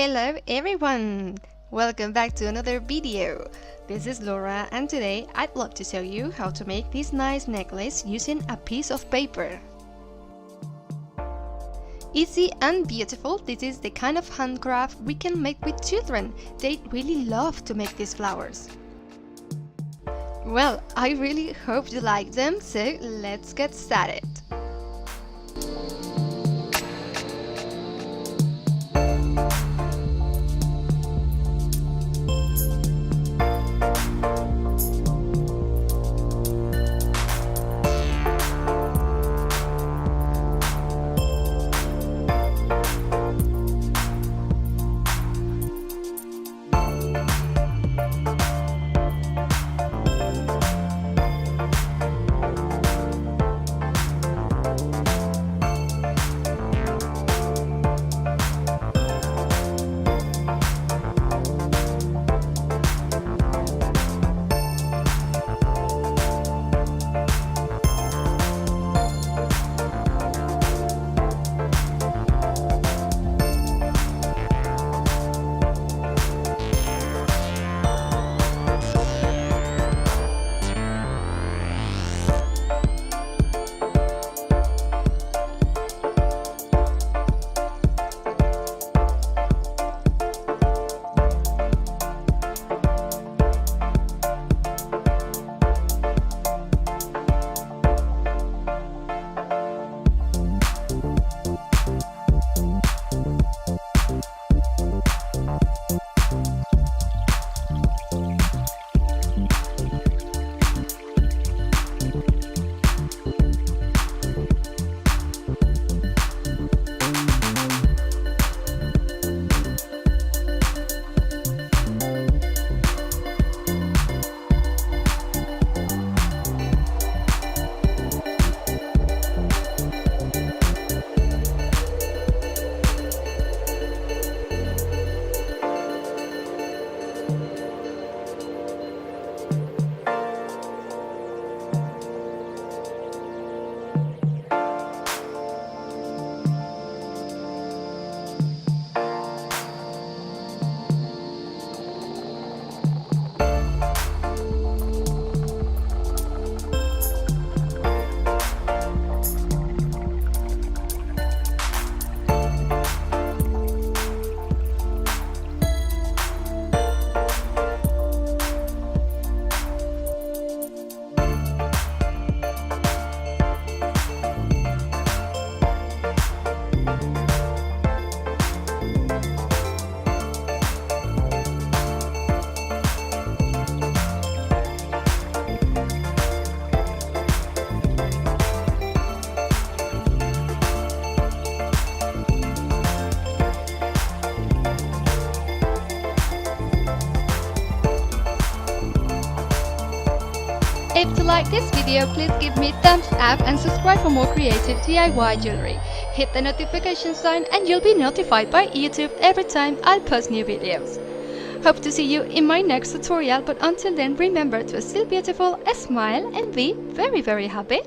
Hello everyone! Welcome back to another video. This is Laura and today I'd love to show you how to make this nice necklace using a piece of paper. Easy and beautiful, this is the kind of handcraft we can make with children. They really love to make these flowers. Well, I really hope you like them, so let's get started. If you like this video, please give me a thumbs up and subscribe for more creative DIY jewelry. Hit the notification sign and you'll be notified by YouTube every time I'll post new videos. Hope to see you in my next tutorial, but until then remember to still beautiful, smile and be very happy.